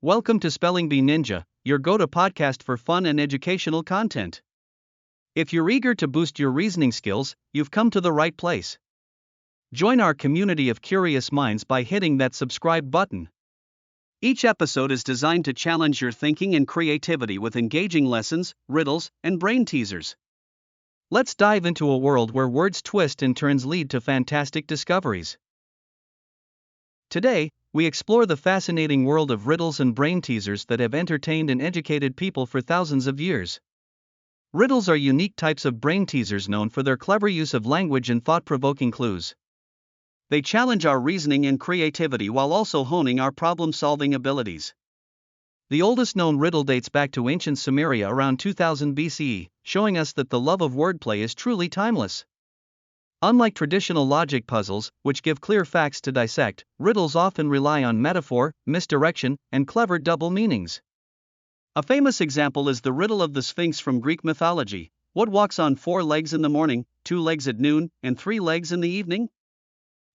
Welcome to Spelling Bee Ninja, your go-to podcast for fun and educational content. If you're eager to boost your reasoning skills, you've come to the right place. Join our community of curious minds by hitting that subscribe button. Each episode is designed to challenge your thinking and creativity with engaging lessons, riddles, and brain teasers. Let's dive into a world where words twist and turns lead to fantastic discoveries. Today, we explore the fascinating world of riddles and brain teasers that have entertained and educated people for thousands of years. Riddles are unique types of brain teasers known for their clever use of language and thought-provoking clues. They challenge our reasoning and creativity while also honing our problem-solving abilities. The oldest known riddle dates back to ancient Sumeria around 2000 BCE, showing us that the love of wordplay is truly timeless. Unlike traditional logic puzzles, which give clear facts to dissect, riddles often rely on metaphor, misdirection, and clever double meanings. A famous example is the riddle of the Sphinx from Greek mythology. What walks on 4 legs in the morning, 2 legs at noon, and 3 legs in the evening?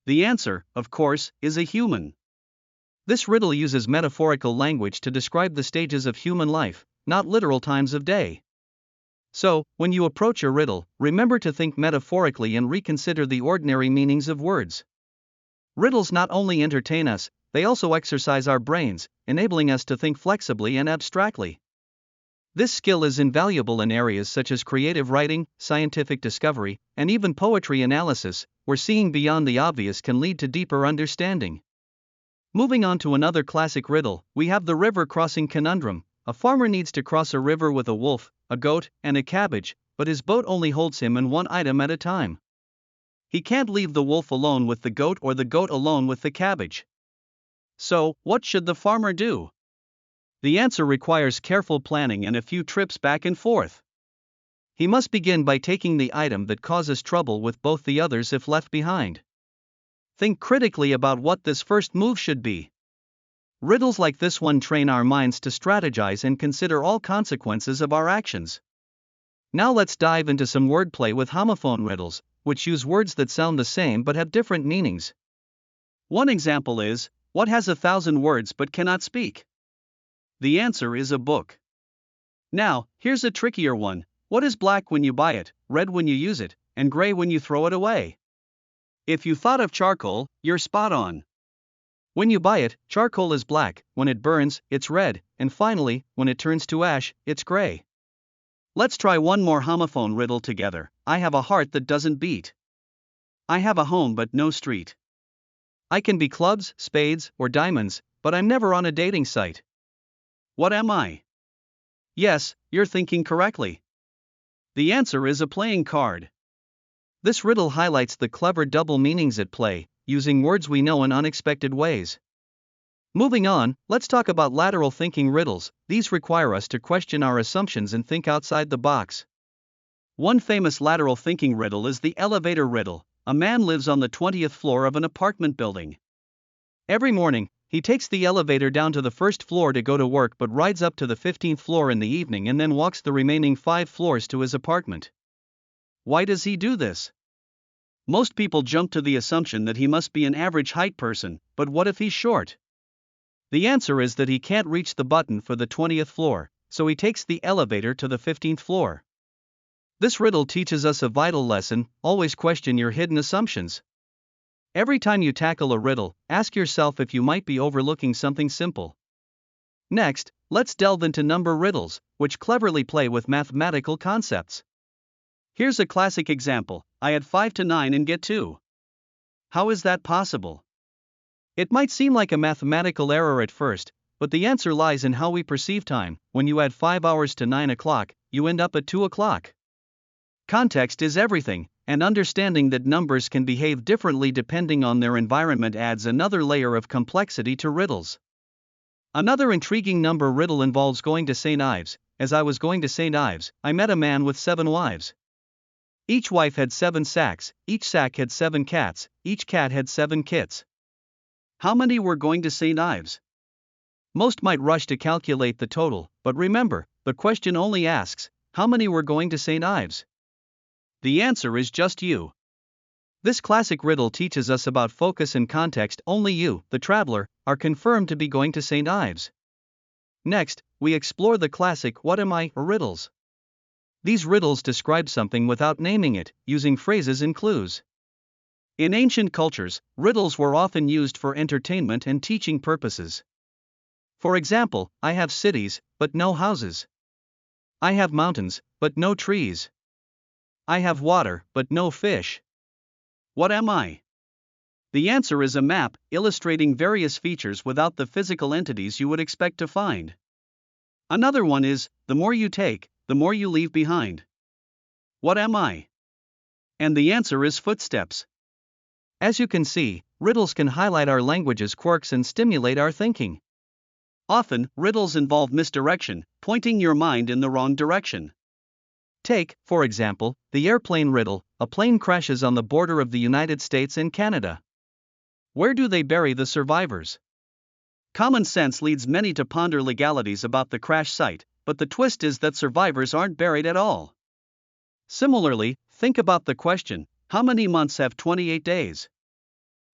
The answer, of course, is a human. This riddle uses metaphorical language to describe the stages of human life, not literal times of day. So, when you approach a riddle, remember to think metaphorically and reconsider the ordinary meanings of words. Riddles not only entertain us, they also exercise our brains, enabling us to think flexibly and abstractly. This skill is invaluable in areas such as creative writing, scientific discovery, and even poetry analysis, where seeing beyond the obvious can lead to deeper understanding. Moving on to another classic riddle, we have the river crossing conundrum. A farmer needs to cross a river with a wolf, a goat, and a cabbage, but his boat only holds him and one item at a time. He can't leave the wolf alone with the goat or the goat alone with the cabbage. So, what should the farmer do? The answer requires careful planning and a few trips back and forth. He must begin by taking the item that causes trouble with both the others if left behind. Think critically about what this first move should be. Riddles like this one train our minds to strategize and consider all consequences of our actions. Now let's dive into some wordplay with homophone riddles, which use words that sound the same but have different meanings. One example is, what has 1,000 words but cannot speak? The answer is a book. Now, here's a trickier one. What is black when you buy it, red when you use it, and gray when you throw it away? If you thought of charcoal, you're spot on. When you buy it, charcoal is black, when it burns, it's red, and finally, when it turns to ash, it's gray. Let's try one more homophone riddle together. I have a heart that doesn't beat. I have a home but no street. I can be clubs, spades, or diamonds, but I'm never on a dating site. What am I? Yes, you're thinking correctly. The answer is a playing card. This riddle highlights the clever double meanings at play, using words we know in unexpected ways. Moving on, let's talk about lateral thinking riddles. These require us to question our assumptions and think outside the box. One famous lateral thinking riddle is the elevator riddle. A man lives on the 20th floor of an apartment building. Every morning, he takes the elevator down to the first floor to go to work but rides up to the 15th floor in the evening and then walks the remaining 5 floors to his apartment. Why does he do this? Most people jump to the assumption that he must be an average height person, but what if he's short? The answer is that he can't reach the button for the 20th floor, so he takes the elevator to the 15th floor. This riddle teaches us a vital lesson: always question your hidden assumptions. Every time you tackle a riddle, ask yourself if you might be overlooking something simple. Next, let's delve into number riddles, which cleverly play with mathematical concepts. Here's a classic example. I add 5 to 9 and get 2. How is that possible? It might seem like a mathematical error at first, but the answer lies in how we perceive time. When you add 5 hours to 9 o'clock, you end up at 2 o'clock. Context is everything, and understanding that numbers can behave differently depending on their environment adds another layer of complexity to riddles. Another intriguing number riddle involves going to St. Ives. As I was going to St. Ives, I met a man with 7 wives. Each wife had 7 sacks, each sack had 7 cats, each cat had 7 kits. How many were going to St. Ives? Most might rush to calculate the total, but remember, the question only asks, how many were going to St. Ives? The answer is just you. This classic riddle teaches us about focus and context. Only you, the traveler, are confirmed to be going to St. Ives. Next, we explore the classic "What am I?" riddles. These riddles describe something without naming it, using phrases and clues. In ancient cultures, riddles were often used for entertainment and teaching purposes. For example, I have cities, but no houses. I have mountains, but no trees. I have water, but no fish. What am I? The answer is a map, illustrating various features without the physical entities you would expect to find. Another one is, the more you take, the more you leave behind. What am I? And the answer is footsteps. As you can see, riddles can highlight our language's quirks and stimulate our thinking. Often, riddles involve misdirection, pointing your mind in the wrong direction. Take, for example, the airplane riddle: a plane crashes on the border of the United States and Canada. Where do they bury the survivors? Common sense leads many to ponder legalities about the crash site, but the twist is that survivors aren't buried at all. Similarly, think about the question, how many months have 28 days?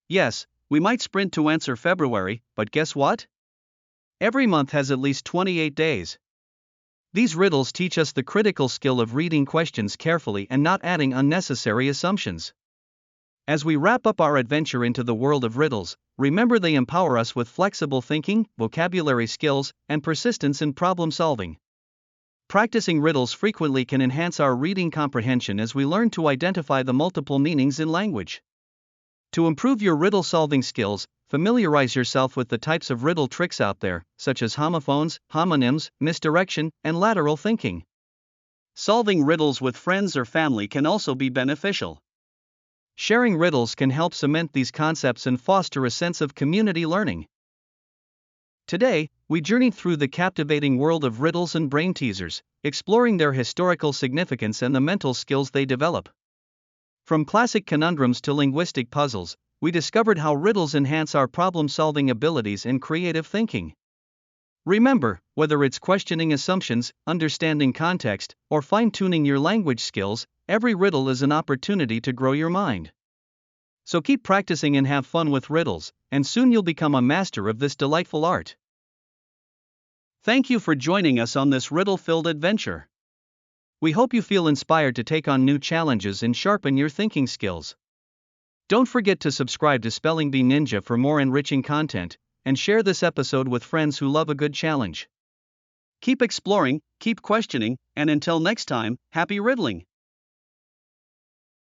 Yes, we might sprint to answer February, but guess what? Every month has at least 28 days. These riddles teach us the critical skill of reading questions carefully and not adding unnecessary assumptions. As we wrap up our adventure into the world of riddles, remember they empower us with flexible thinking, vocabulary skills, and persistence in problem solving. Practicing riddles frequently can enhance our reading comprehension as we learn to identify the multiple meanings in language. To improve your riddle solving skills, familiarize yourself with the types of riddle tricks out there, such as homophones, homonyms, misdirection, and lateral thinking. Solving riddles with friends or family can also be beneficial. Sharing riddles can help cement these concepts and foster a sense of community learning. Today, we journeyed through the captivating world of riddles and brain teasers, exploring their historical significance and the mental skills they develop. From classic conundrums to linguistic puzzles, we discovered how riddles enhance our problem-solving abilities and creative thinking. Remember, whether it's questioning assumptions, understanding context, or fine-tuning your language skills, every riddle is an opportunity to grow your mind. So keep practicing and have fun with riddles, and soon you'll become a master of this delightful art. Thank you for joining us on this riddle-filled adventure. We hope you feel inspired to take on new challenges and sharpen your thinking skills. Don't forget to subscribe to Spelling Bee Ninja for more enriching content, and share this episode with friends who love a good challenge. Keep exploring, keep questioning, and until next time, happy riddling!